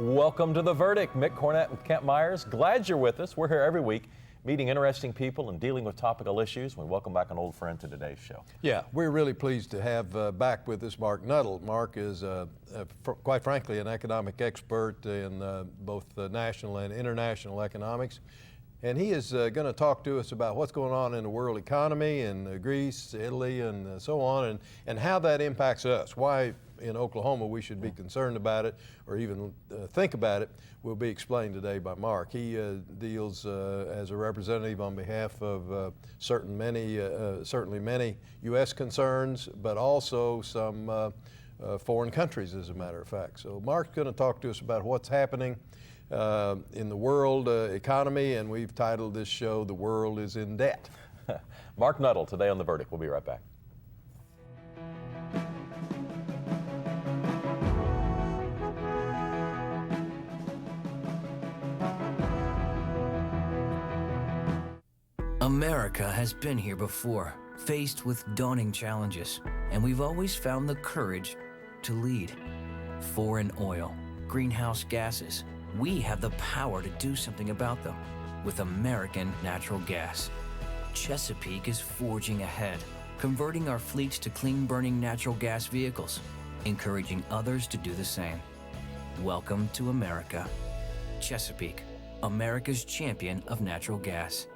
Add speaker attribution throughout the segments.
Speaker 1: Welcome to The Verdict. Mick Cornett with Kent Myers. Glad you're with us. We're here every week meeting interesting people and dealing with topical issues. We welcome back an old friend to today's show.
Speaker 2: Yeah, we're really pleased to have back with us Marc Nuttle. Marc is, quite frankly, an economic expert in both national and international economics. And he is going to talk to us about what's going on in the world economy in Greece, Italy, and so on, and how that impacts us. Why in Oklahoma we should be concerned about it or even think about it will be explained today by Marc. He deals as a representative on behalf of certainly many U.S. concerns, but also some foreign countries, as a matter of fact. So Marc's going to talk to us about what's happening in the world economy, and we've titled this show, "The World is in Debt."
Speaker 1: Marc Nuttle today on The Verdict. We'll be right back.
Speaker 3: America has been here before, faced with daunting challenges, and we've always found the courage to lead. Foreign oil, greenhouse gases, we have the power to do something about them with American natural gas. Chesapeake is forging ahead, converting our fleets to clean-burning natural gas vehicles, encouraging others to do the same. Welcome to America. Chesapeake, America's champion of natural gas.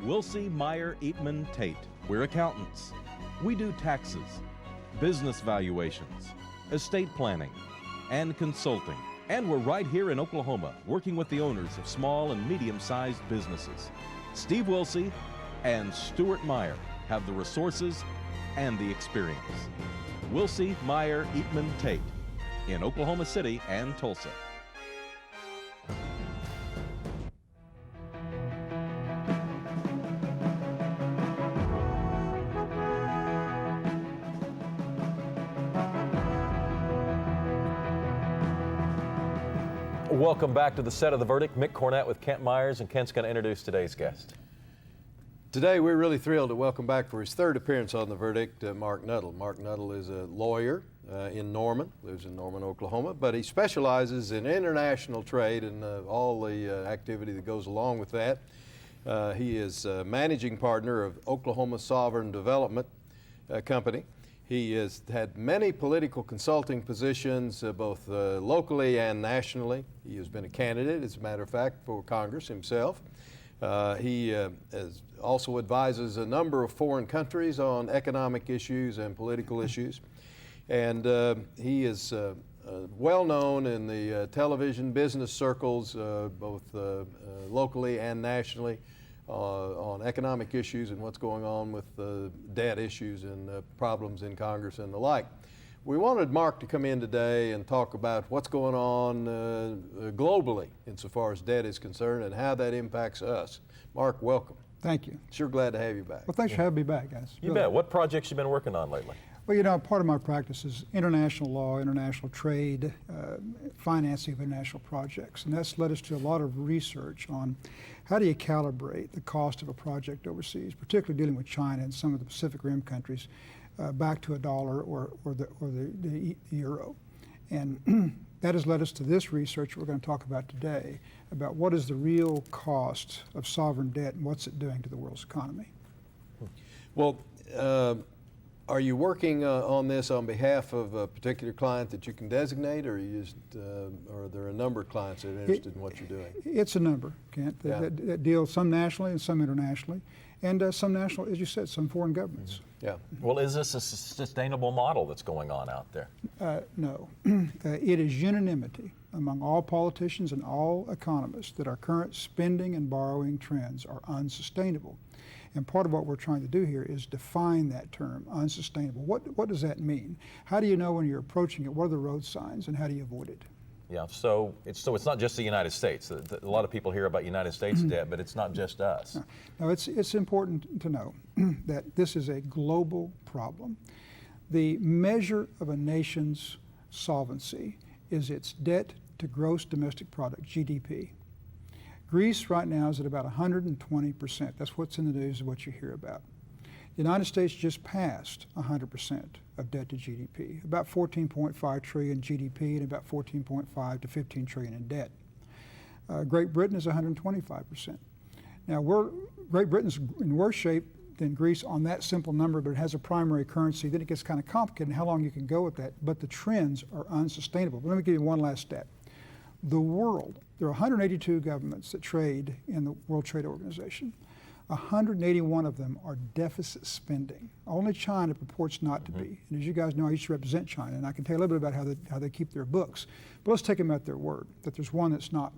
Speaker 4: Wilsey, Meyer, Eatman, Tate. We're accountants. We do taxes, business valuations, estate planning, and consulting. And we're right here in Oklahoma, working with the owners of small and medium-sized businesses. Steve Wilsey and Stuart Meyer have the resources and the experience. Wilsey, Meyer, Eatman, Tate in Oklahoma City and Tulsa.
Speaker 1: Welcome back to the set of The Verdict. Mick Cornett with Kent Myers, and Kent's going to introduce today's guest.
Speaker 2: Today we're really thrilled to welcome back for his third appearance on The Verdict, Marc Nuttle. Marc Nuttle is a lawyer in Norman, lives in Norman, Oklahoma, but he specializes in international trade and all the activity that goes along with that. He is managing partner of Oklahoma Sovereign Development Company. He has had many political consulting positions, both locally and nationally. He has been a candidate, as a matter of fact, for Congress himself. He also advises a number of foreign countries on economic issues and political issues. And he is well known in the television business circles, both locally and nationally, on economic issues and what's going on with debt issues and problems in Congress and the like. We wanted Marc to come in today and talk about what's going on globally insofar as debt is concerned and how that impacts us. Marc, welcome.
Speaker 5: Thank you.
Speaker 2: Sure glad to have you back.
Speaker 5: Well, thanks for having me back, guys.
Speaker 1: You bet. What projects you been working on lately?
Speaker 5: Well, you know, part of my practice is international law, international trade, financing of international projects. And that's led us to a lot of research on how do you calibrate the cost of a project overseas, particularly dealing with China and some of the Pacific Rim countries, back to a dollar or the euro. And that has led us to this research we're going to talk about today, about what is the real cost of sovereign debt and what's it doing to the world's economy.
Speaker 2: Well, are you working on this on behalf of a particular client that you can designate, or are there a number of clients that are interested in what you're doing?
Speaker 5: It's a number, Kent, that deal some nationally and some internationally, and some national, as you said, some foreign governments.
Speaker 2: Yeah.
Speaker 1: Well, is this a sustainable model that's going on out there?
Speaker 5: No. It is unanimity among all politicians and all economists that our current spending and borrowing trends are unsustainable. And part of what we're trying to do here is define that term, unsustainable. What does that mean? How do you know when you're approaching it? What are the road signs, and how do you avoid it?
Speaker 1: Yeah, so it's not just the United States. A lot of people hear about United States debt, but it's not just us.
Speaker 5: Now, it's important to know that this is a global problem. The measure of a nation's solvency is its debt to gross domestic product, GDP. Greece right now is at about 120%. That's what's in the news and what you hear about. The United States just passed 100% of debt to GDP, about 14.5 trillion GDP and about 14.5 to 15 trillion in debt. Great Britain is 125%. Now, Great Britain's in worse shape than Greece on that simple number, but it has a primary currency. Then it gets kind of complicated in how long you can go with that, but the trends are unsustainable. But let me give you one last stat. The world, there are 182 governments that trade in the World Trade Organization. 181 of them are deficit spending. Only China purports not to be. And as you guys know, I used to represent China, and I can tell you a little bit about how they keep their books. But let's take them at their word, that there's one that's not.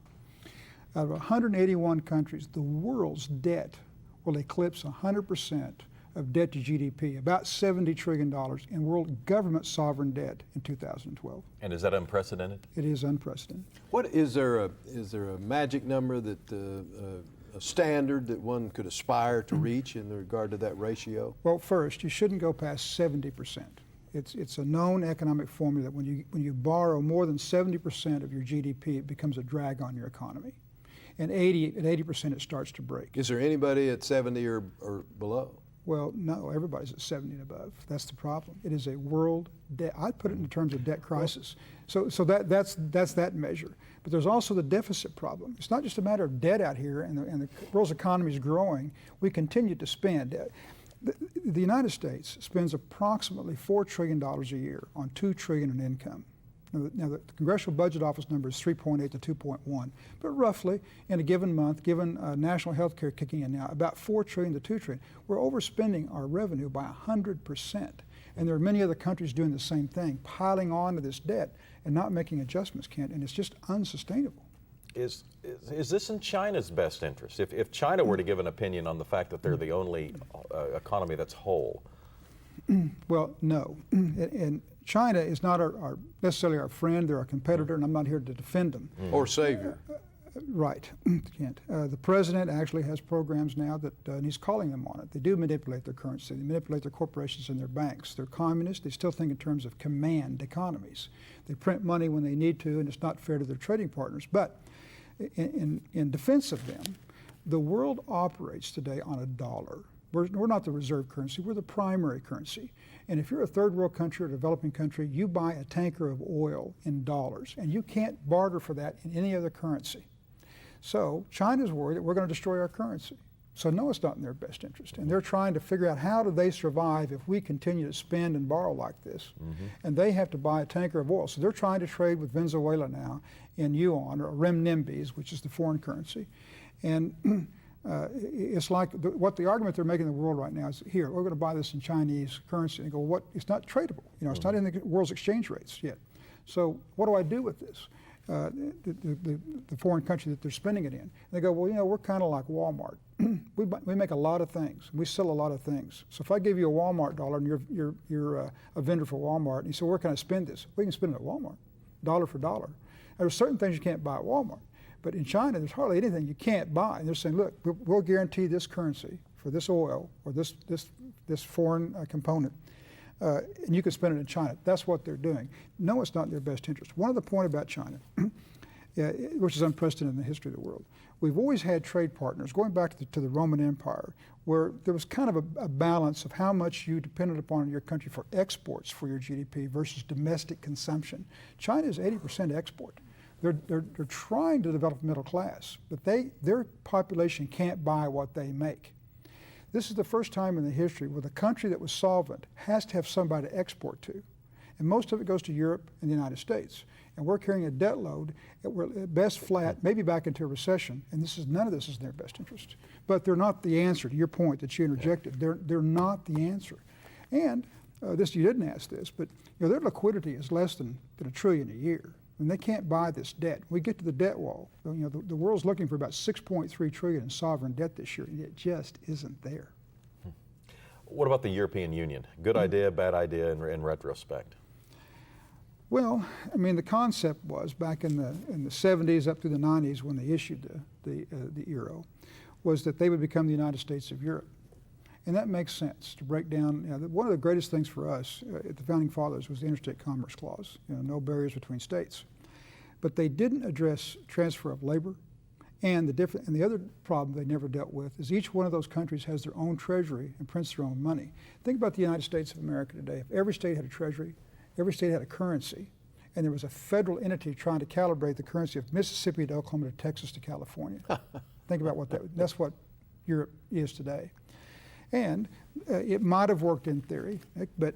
Speaker 5: Out of 181 countries, the world's debt will eclipse 100% of debt to GDP, about $70 trillion in world government sovereign debt in 2012.
Speaker 1: And is that unprecedented?
Speaker 5: It is unprecedented.
Speaker 2: What is there a magic number that a standard that one could aspire to reach in regard to that ratio?
Speaker 5: Well, first, you shouldn't go past 70%. It's a known economic formula that when you borrow more than 70% of your GDP, it becomes a drag on your economy. And at 80% it starts to break.
Speaker 2: Is there anybody at 70 or below?
Speaker 5: Well, no, everybody's at 70 and above. That's the problem. It is a world debt. I'd put it in terms of debt crisis. So that's that measure. But there's also the deficit problem. It's not just a matter of debt out here, and the world's economy is growing. We continue to spend. The United States spends approximately $4 trillion a year on $2 trillion in income. Now, the Congressional Budget Office number is 3.8 to 2.1, but roughly in a given month, given national health care kicking in now, about $4 trillion to $2 trillion. We're overspending our revenue by 100%. And there are many other countries doing the same thing, piling on to this debt and not making adjustments, Kent, and it's just unsustainable.
Speaker 1: Is this in China's best interest? If China were to give an opinion on the fact that they're the only economy that's whole?
Speaker 5: Well, no. And China is not necessarily our friend. They're our competitor, and I'm not here to defend them.
Speaker 2: Or savior.
Speaker 5: Right, Kent. The president actually has programs now that, and he's calling them on it. They do manipulate their currency. They manipulate their corporations and their banks. They're communists. They still think in terms of command economies. They print money when they need to, and it's not fair to their trading partners. But in defense of them, the world operates today on a dollar. We're not the reserve currency. We're the primary currency. And if you're a third world country or a developing country, you buy a tanker of oil in dollars, and you can't barter for that in any other currency. So China's worried that we're going to destroy our currency. So no, it's not in their best interest. And they're trying to figure out how do they survive if we continue to spend and borrow like this. And they have to buy a tanker of oil. So they're trying to trade with Venezuela now in yuan, or renminbis, which is the foreign currency. And it's like what the argument they're making in the world right now is, here, we're going to buy this in Chinese currency. And go, what? It's not tradable. You know, it's not in the world's exchange rates yet. So what do I do with this? The foreign country that they're spending it in. And they go, well, you know, we're kind of like Walmart. we make a lot of things. We sell a lot of things. So if I give you a Walmart dollar and you're a vendor for Walmart, and you say, where can I spend this? We can spend it at Walmart, dollar for dollar. There are certain things you can't buy at Walmart. But in China, there's hardly anything you can't buy. And they're saying, look, we'll guarantee this currency for this oil or this foreign component, and you can spend it in China. That's what they're doing. No, it's not in their best interest. One other point about China, which is unprecedented in the history of the world. We've always had trade partners, going back to the Roman Empire, where there was kind of a balance of how much you depended upon your country for exports for your GDP versus domestic consumption. China is 80% export. They're trying to develop a middle class, but their population can't buy what they make. This is the first time in the history where the country that was solvent has to have somebody to export to. And most of it goes to Europe and the United States. And we're carrying a debt load, we're at best flat, maybe back into a recession, and none of this is in their best interest. But they're not the answer to your point that you interjected. They're not the answer. And you didn't ask this, but you know, their liquidity is less than $1 trillion a year. And they can't buy this debt. We get to the debt wall. You know, the world's looking for about $6.3 trillion in sovereign debt this year, and it just isn't there.
Speaker 1: What about the European Union? Good idea, bad idea in retrospect?
Speaker 5: Well, I mean, the concept was back in the 70s up through the 90s when they issued the euro, was that they would become the United States of Europe. And that makes sense to break down. One of the greatest things for us at the Founding Fathers was the Interstate Commerce Clause, no barriers between states. But they didn't address transfer of labor. And the other problem they never dealt with is each one of those countries has their own treasury and prints their own money. Think about the United States of America today. If every state had a treasury, every state had a currency, and there was a federal entity trying to calibrate the currency of Mississippi to Oklahoma to Texas to California. Think about that's what Europe is today. And it might have worked in theory, but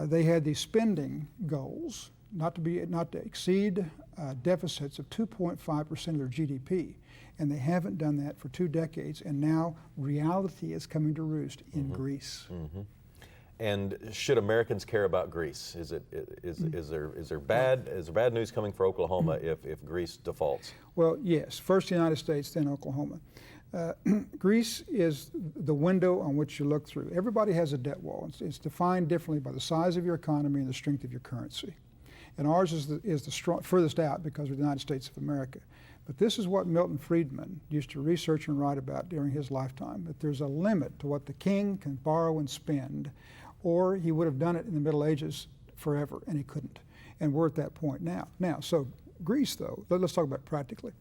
Speaker 5: they had these spending goals not to exceed deficits of 2.5% of their GDP. And they haven't done that for 2 decades, and now reality is coming to roost in Greece.
Speaker 1: And should Americans care about Greece? Is there bad news coming for Oklahoma if Greece defaults?
Speaker 5: Well, yes. First the United States, then Oklahoma. Greece is the window on which you look through. Everybody has a debt wall. It's defined differently by the size of your economy and the strength of your currency. And ours is the furthest out because we're the United States of America. But this is what Milton Friedman used to research and write about during his lifetime, that there's a limit to what the king can borrow and spend, or he would have done it in the Middle Ages forever, and he couldn't. And we're at that point now. So Greece, though, let's talk about it practically.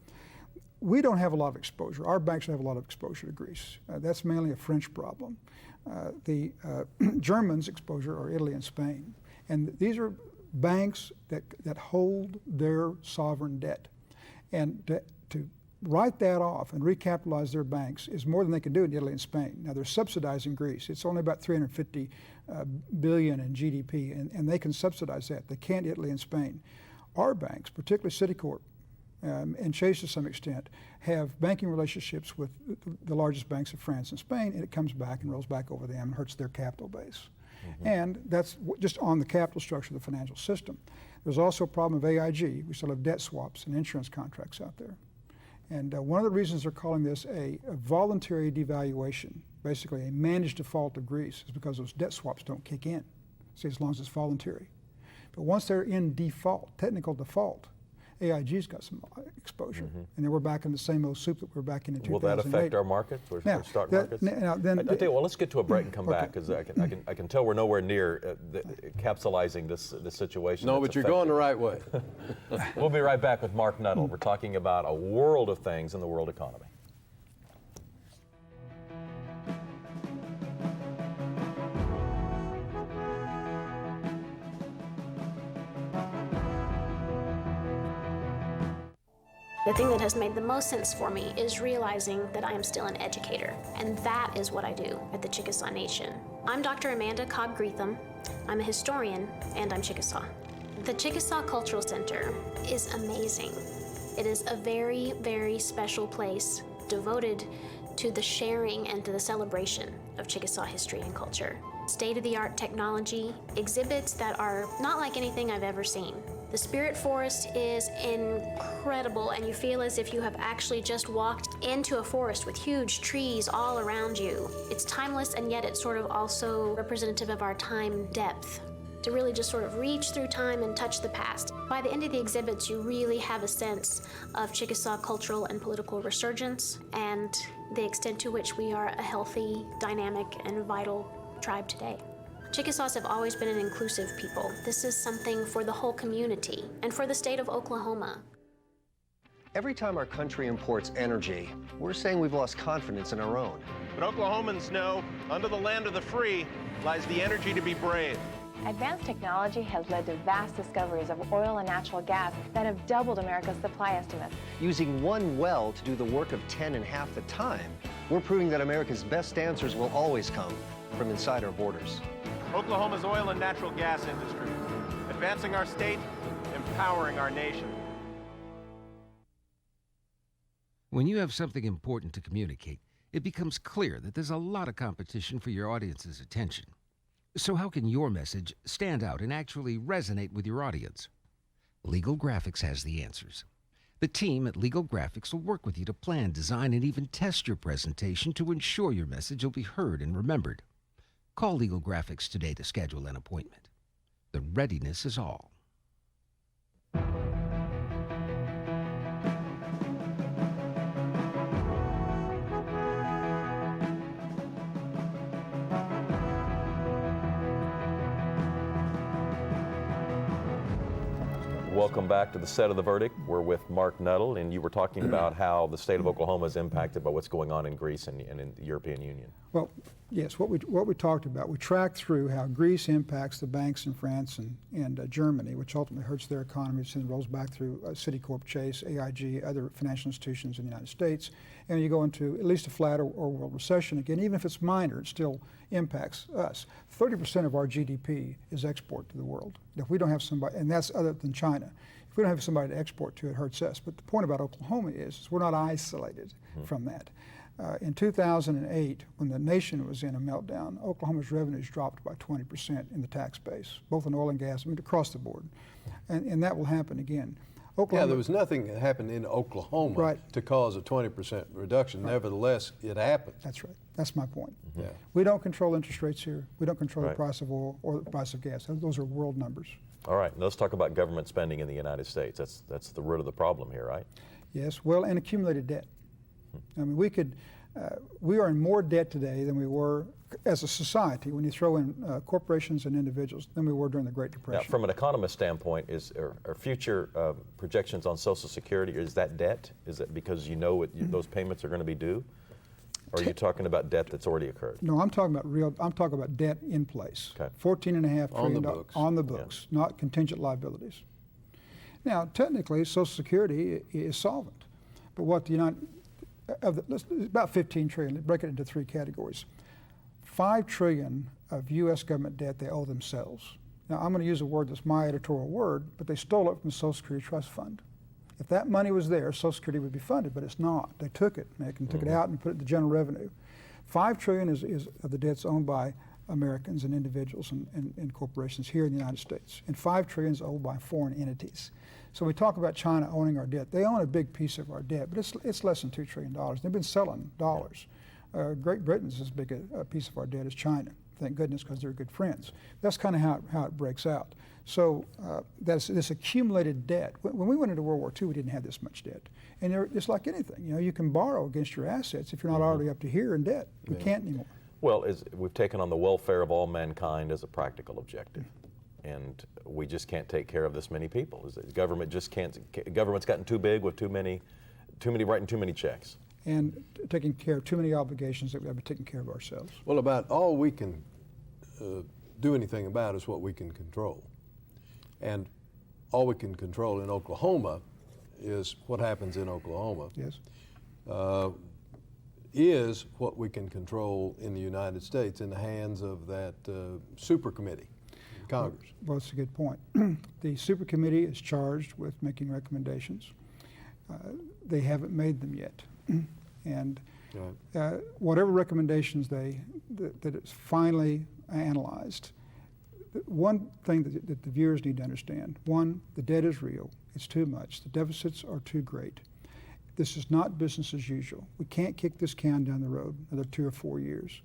Speaker 5: We don't have a lot of exposure. Our banks don't have a lot of exposure to Greece. That's mainly a French problem. The Germans' exposure are Italy and Spain. And these are banks that hold their sovereign debt. And to write that off and recapitalize their banks is more than they can do in Italy and Spain. Now, they're subsidizing Greece. It's only about 350 billion in GDP, and they can subsidize that. They can't Italy and Spain. Our banks, particularly Citicorp, and Chase to some extent, have banking relationships with the largest banks of France and Spain, and it comes back and rolls back over them and hurts their capital base. And that's just on the capital structure of the financial system. There's also a problem of AIG. We still have debt swaps and insurance contracts out there. And one of the reasons they're calling this a voluntary devaluation, basically a managed default of Greece, is because those debt swaps don't kick in, see, as long as it's voluntary. But once they're in default, technical default, AIG's got some exposure. And then we're back in the same old soup that we're back in 2008.
Speaker 1: Will that affect our markets, or stock markets? I tell you what, let's get to a break and come back, because I can tell we're nowhere near capsulizing this situation.
Speaker 2: No, but you're going the right way.
Speaker 1: We'll be right back with Marc Nuttle. We're talking about a world of things in the world economy.
Speaker 6: The thing that has made the most sense for me is realizing that I am still an educator, and that is what I do at the Chickasaw Nation. I'm Dr. Amanda Cobb-Greetham. I'm a historian, and I'm Chickasaw. The Chickasaw Cultural Center is amazing. It is a very, very special place devoted to the sharing and to the celebration of Chickasaw history and culture. State-of-the-art technology, exhibits that are not like anything I've ever seen. The Spirit Forest is incredible, and you feel as if you have actually just walked into a forest with huge trees all around you. It's timeless, and yet it's sort of also representative of our time depth, to really just sort of reach through time and touch the past. By the end of the exhibits, you really have a sense of Chickasaw cultural and political resurgence, and the extent to which we are a healthy, dynamic, and vital tribe today. Chickasaws have always been an inclusive people. This is something for the whole community and for the state of Oklahoma.
Speaker 7: Every time our country imports energy, we're saying we've lost confidence in our own.
Speaker 8: But Oklahomans know, under the land of the free lies the energy to be brave.
Speaker 9: Advanced technology has led to vast discoveries of oil and natural gas that have doubled America's supply estimates.
Speaker 7: Using one well to do the work of 10 in half the time, we're proving that America's best answers will always come from inside our borders.
Speaker 8: Oklahoma's oil and natural gas industry, advancing our state, empowering our nation.
Speaker 10: When you have something important to communicate, it becomes clear that there's a lot of competition for your audience's attention. So how can your message stand out and actually resonate with your audience? Legal Graphics has the answers. The team at Legal Graphics will work with you to plan, design, and even test your presentation to ensure your message will be heard and remembered. Call Legal Graphics today to schedule an appointment. The readiness is all.
Speaker 1: Welcome back to the set of the verdict. We're with Marc Nuttle, and you were talking about how the state of Oklahoma is impacted by what's going on in Greece and in the European Union.
Speaker 5: Well, yes, what we talked about, we tracked through how Greece impacts the banks in France and Germany, which ultimately hurts their economies and rolls back through Citicorp, Chase, AIG, other financial institutions in the United States. And you go into at least a flat or world recession again. Even if it's minor, it still impacts us. 30% of our GDP is export to the world. If we don't have somebody, and that's other than China, if we don't have somebody to export to, it hurts us. But the point about Oklahoma is we're not isolated from that. In 2008, when the nation was in a meltdown, Oklahoma's revenues dropped by 20% in the tax base, both in oil and gas, I mean, across the board. And that will happen again. Oklahoma,
Speaker 2: yeah, there was nothing that happened in Oklahoma to cause a 20% reduction. Nevertheless, it happened.
Speaker 5: That's right. That's my point.
Speaker 2: Yeah.
Speaker 5: We don't control interest rates here. We don't control the price of oil or the price of gas. Those are world numbers.
Speaker 1: All right, let's talk about government spending in the United States. That's the root of the problem here, right?
Speaker 5: Yes, well, and accumulated debt. I mean, we are in more debt today than we were as a society when you throw in corporations and individuals than we were during the Great Depression.
Speaker 1: Now, from an economist standpoint, are future projections on Social Security, is that debt? Is it because you know those payments are going to be due? Or are you talking about debt that's already occurred?
Speaker 5: No, I'm talking about debt in place.
Speaker 1: Okay.
Speaker 5: $14.5 trillion
Speaker 2: on the books,
Speaker 5: not contingent liabilities. Now, technically, Social Security is solvent, but what the about 15 trillion. Break it into three categories. 5 trillion of U.S. government debt they owe themselves. Now, I'm going to use a word that's my editorial word, but they stole it from the Social Security Trust Fund. If that money was there, Social Security would be funded, but it's not. They took it, Nick, and took it out and put it in the general revenue. 5 trillion is of the debts owned by Americans and individuals and corporations here in the United States. And 5 trillion is owed by foreign entities. So we talk about China owning our debt. They own a big piece of our debt, but it's less than $2 trillion. They've been selling dollars. Great Britain's as big a piece of our debt as China. Thank goodness, because they're good friends. That's kind of how it breaks out. So that's this accumulated debt. When we went into World War II, we didn't have this much debt. And it's like anything. You know, you can borrow against your assets if you're not already up to here in debt. We can't anymore.
Speaker 1: Well, we've taken on the welfare of all mankind as a practical objective. And we just can't take care of this many people. Government just can't. Government's gotten too big with too many writing too many checks.
Speaker 5: And taking care of too many obligations that we have to take care of ourselves.
Speaker 2: Well, about all we can do anything about is what we can control. And all we can control in Oklahoma is what happens in Oklahoma.
Speaker 5: Yes.
Speaker 2: Is what we can control in the United States in the hands of that super committee in Congress.
Speaker 5: Well, that's a good point. The super committee is charged with making recommendations. They haven't made them yet. And whatever recommendations that it's finally analyzed, one thing that the viewers need to understand, one, the debt is real. It's too much. The deficits are too great. This is not business as usual. We can't kick this can down the road another 2 or 4 years.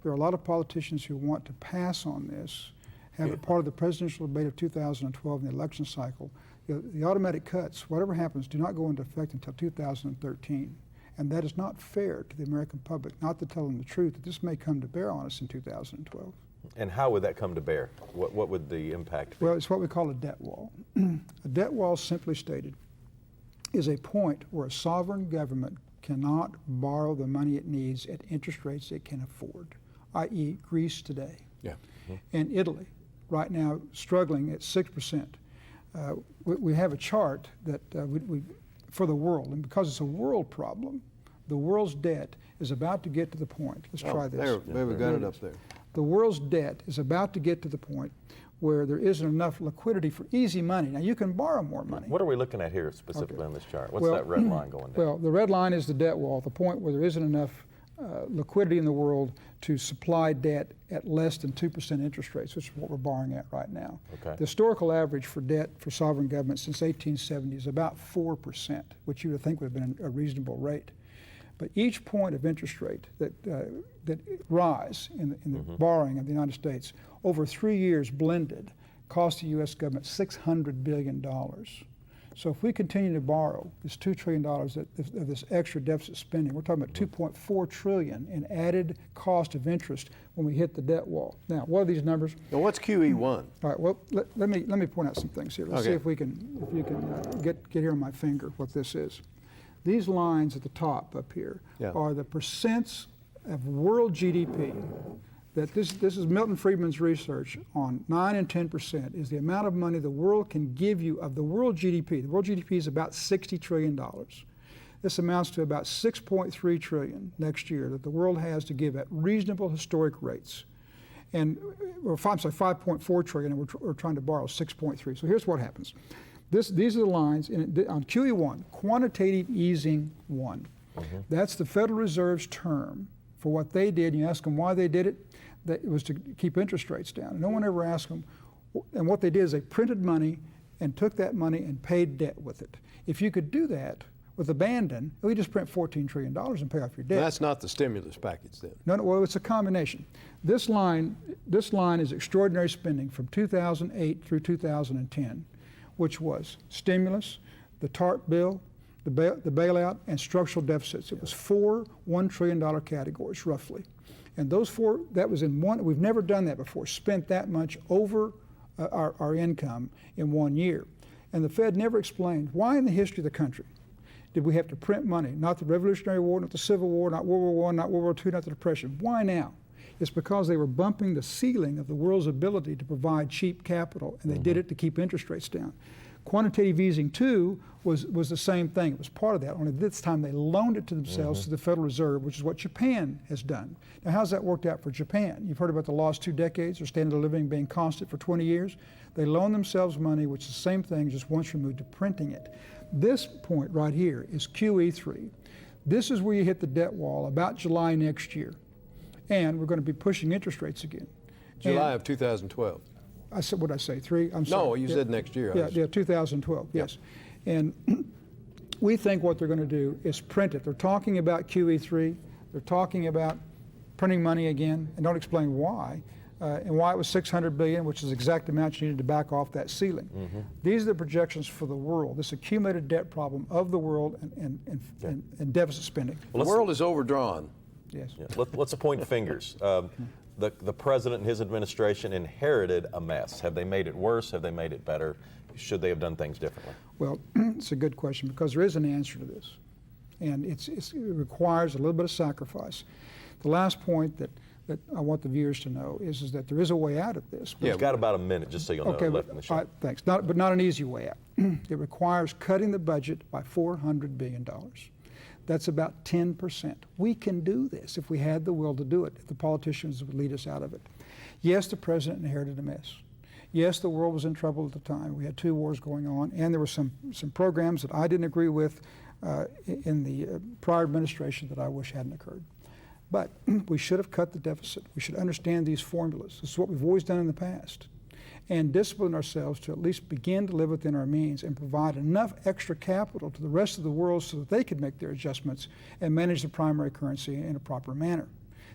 Speaker 5: There are a lot of politicians who want to pass on this, have it part of the presidential debate of 2012 in the election cycle. The automatic cuts, whatever happens, do not go into effect until 2013. And that is not fair to the American public, not to tell them the truth, that this may come to bear on us in 2012.
Speaker 1: And how would that come to bear? What would the impact be?
Speaker 5: Well, it's what we call a debt wall. A debt wall, simply stated, is a point where a sovereign government cannot borrow the money it needs at interest rates it can afford, i.e. Greece today.
Speaker 2: Yeah.
Speaker 5: And Italy, right now, struggling at 6%. We have a chart that for the world, and because it's a world problem, the world's debt is about to get to the point. Let's try this.
Speaker 2: There we got it up there.
Speaker 5: The world's debt is about to get to the point where there isn't enough liquidity for easy money. Now, you can borrow more money.
Speaker 1: What are we looking at here specifically on this chart? What's that red line going down?
Speaker 5: Well, the red line is the debt wall, the point where there isn't enough liquidity in the world to supply debt at less than 2% interest rates, which is what we're borrowing at right now.
Speaker 1: Okay.
Speaker 5: The historical average for debt for sovereign governments since 1870 is about 4%, which you would think would have been a reasonable rate. But each point of interest rate that rise in the borrowing of the United States over 3 years blended cost the U.S. government $600 billion. So if we continue to borrow this $2 trillion of this extra deficit spending, we're talking about $2.4 trillion in added cost of interest when we hit the debt wall. Now, what are these numbers?
Speaker 2: Now, what's QE1?
Speaker 5: All right. Well, let me point out some things here. Let's see if you can get here on my finger what this is. These lines at the top up here are the percents of world GDP. That this is Milton Friedman's research on 9 and 10% is the amount of money the world can give you of the world GDP. The world GDP is about $60 trillion. This amounts to about $6.3 trillion next year that the world has to give at reasonable historic rates. And, I'm sorry, $5.4 trillion, and we're trying to borrow 6.3. So here's what happens. These are the lines on QE1, quantitative easing 1. That's the Federal Reserve's term for what they did. You ask them why they did it. It was to keep interest rates down. No one ever asked them. And what they did is they printed money and took that money and paid debt with it. If you could do that with abandon, we just print $14 trillion and pay off your debt.
Speaker 2: That's not the stimulus package then.
Speaker 5: No, well, it's a combination. This line is extraordinary spending from 2008 through 2010, which was stimulus, the TARP bill, the bailout, and structural deficits. It was 4 $1 trillion categories, roughly. And those 4, that was in one, we've never done that before, spent that much over our income in 1 year. And the Fed never explained why in the history of the country did we have to print money? Not the Revolutionary War, not the Civil War, not World War I, not World War II, not the Depression. Why now? It's because they were bumping the ceiling of the world's ability to provide cheap capital, and they did it to keep interest rates down. Quantitative easing 2 was the same thing. It was part of that, only this time they loaned it to themselves to the Federal Reserve, which is what Japan has done. Now, how's that worked out for Japan? You've heard about the last 2 decades, their standard of living being constant for 20 years. They loan themselves money, which is the same thing, just once removed to printing it. This point right here is QE3. This is where you hit the debt wall about July next year. And we're going to be pushing interest rates again.
Speaker 2: July of 2012.
Speaker 5: I said, what did I say, 3? I'm sorry.
Speaker 2: No, you said next year.
Speaker 5: Yeah, 2012, yes. And we think what they're going to do is print it. They're talking about QE3. They're talking about printing money again, and don't explain why, and why it was $600 billion, which is the exact amount you needed to back off that ceiling. These are the projections for the world, this accumulated debt problem of the world and deficit spending.
Speaker 2: Well, the world is overdrawn.
Speaker 5: Yes.
Speaker 1: Yeah. Let's point fingers. The president and his administration inherited a mess. Have they made it worse? Have they made it better? Should they have done things differently?
Speaker 5: Well, it's a good question because there is an answer to this. And it requires a little bit of sacrifice. The last point that I want the viewers to know is that there is a way out of this.
Speaker 1: We've got about a minute, just so you'll know, left in the show.
Speaker 5: Thanks. But not an easy way out. It requires cutting the budget by $400 billion. That's about 10%. We can do this if we had the will to do it, if the politicians would lead us out of it. Yes, the president inherited a mess. Yes, the world was in trouble at the time. We had 2 wars going on, and there were some programs that I didn't agree with in the prior administration that I wish hadn't occurred. But we should have cut the deficit. We should understand these formulas. This is what we've always done in the past. And discipline ourselves to at least begin to live within our means and provide enough extra capital to the rest of the world so that they could make their adjustments and manage the primary currency in a proper manner.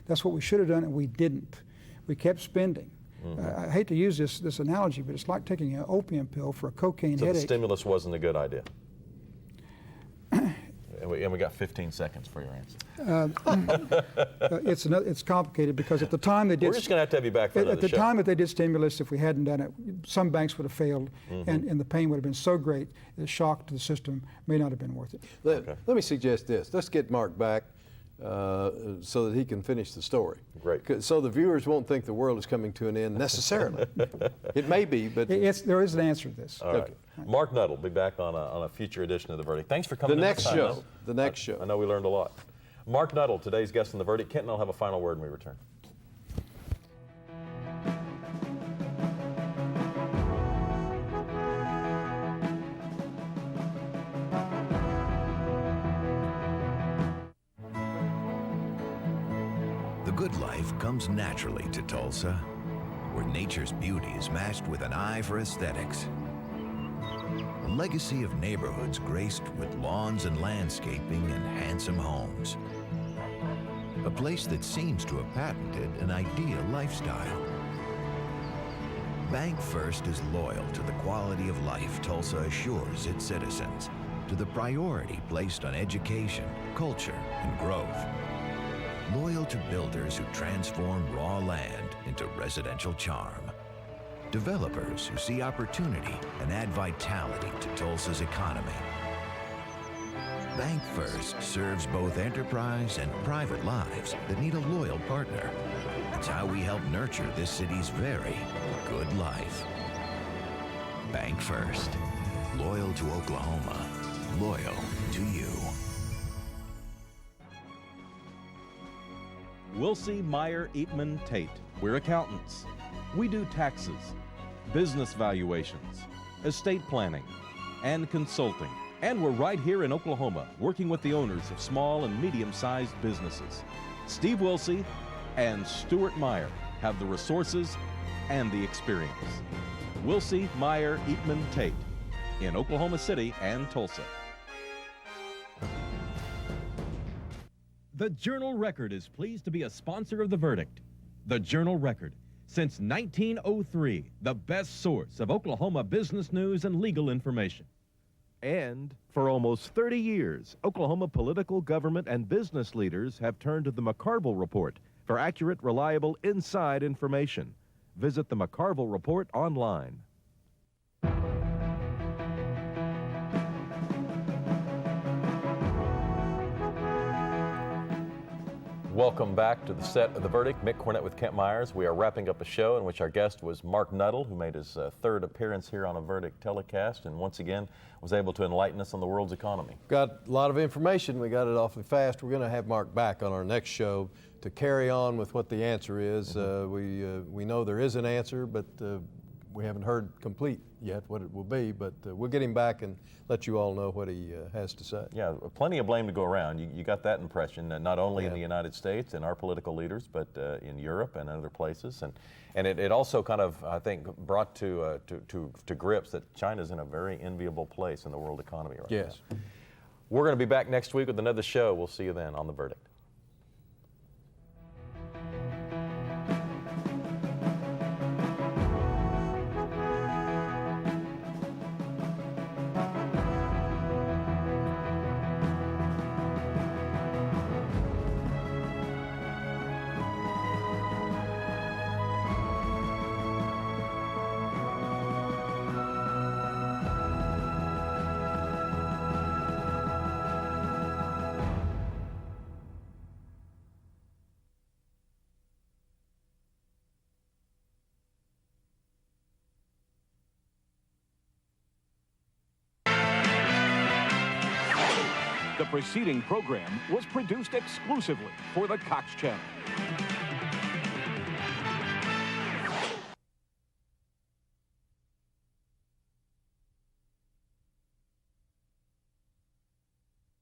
Speaker 5: That's what we should have done, and we didn't. We kept spending. I hate to use this analogy, but it's like taking an opium pill for a cocaine headache.
Speaker 1: So the stimulus wasn't a good idea. And we got 15 seconds for your answer.
Speaker 5: It's complicated because at the time they did.
Speaker 1: We're just going to have you back for another show.
Speaker 5: At the time that they did stimulus, if we hadn't done it, some banks would have failed, and the pain would have been so great, the shock to the system may not have been worth it.
Speaker 2: Let me suggest this. Let's get Mark back so that he can finish the story.
Speaker 1: Great.
Speaker 2: So the viewers won't think the world is coming to an end necessarily. It may be, but
Speaker 5: there is an answer to this.
Speaker 1: All right. Marc Nuttle will be back on a future edition of The Verdict. Thanks for coming.
Speaker 2: The next show.
Speaker 1: I know we learned a lot. Marc Nuttle, today's guest on The Verdict. Kent and I'll have a final word when we return.
Speaker 11: The good life comes naturally to Tulsa, where nature's beauty is matched with an eye for aesthetics. A legacy of neighborhoods graced with lawns and landscaping and handsome homes. a place that seems to have patented an ideal lifestyle. Bank First is loyal to the quality of life Tulsa assures its citizens, to the priority placed on education, culture, and growth. Loyal to builders who transform raw land into residential charm. Developers who see opportunity and add vitality to Tulsa's economy. Bank First serves both enterprise and private lives that need a loyal partner. It's how we help nurture this city's very good life. Bank First. Loyal to Oklahoma. Loyal to you.
Speaker 4: Wilsey, Meyer, Eatman, Tate. We're accountants. We do taxes, business valuations, estate planning, and consulting. And we're right here in Oklahoma, working with the owners of small and medium-sized businesses. Steve Wilsey and Stuart Meyer have the resources and the experience. Wilsey, Meyer, Eatman, Tate in Oklahoma City and Tulsa. The Journal-Record is pleased to be a sponsor of the verdict. The Journal-Record, since 1903, the best source of Oklahoma business news and legal information. And for almost 30 years, Oklahoma political, government, and business leaders have turned to the McCarville Report for accurate, reliable, inside information. Visit the McCarville Report online.
Speaker 1: Welcome back to the set of The Verdict. Mick Cornett with Kent Myers. We are wrapping up a show in which our guest was Marc Nuttle, who made his third appearance here on a Verdict telecast, and once again was able to enlighten us on the world's economy.
Speaker 2: Got a lot of information. We got it awfully fast. We're going to have Marc back on our next show to carry on with what the answer is. We know there is an answer, but we haven't heard complete yet what it will be, but we'll get him back and let you all know what he has to say.
Speaker 1: Yeah, plenty of blame to go around. You got that impression, not only in the United States and our political leaders, but in Europe and other places. And it also kind of, I think, brought to grips that China's in a very enviable place in the world economy right now.
Speaker 2: Yes.
Speaker 1: We're going to be back next week with another show. We'll see you then on The Verdict.
Speaker 12: The preceding program was produced exclusively for the Cox Channel.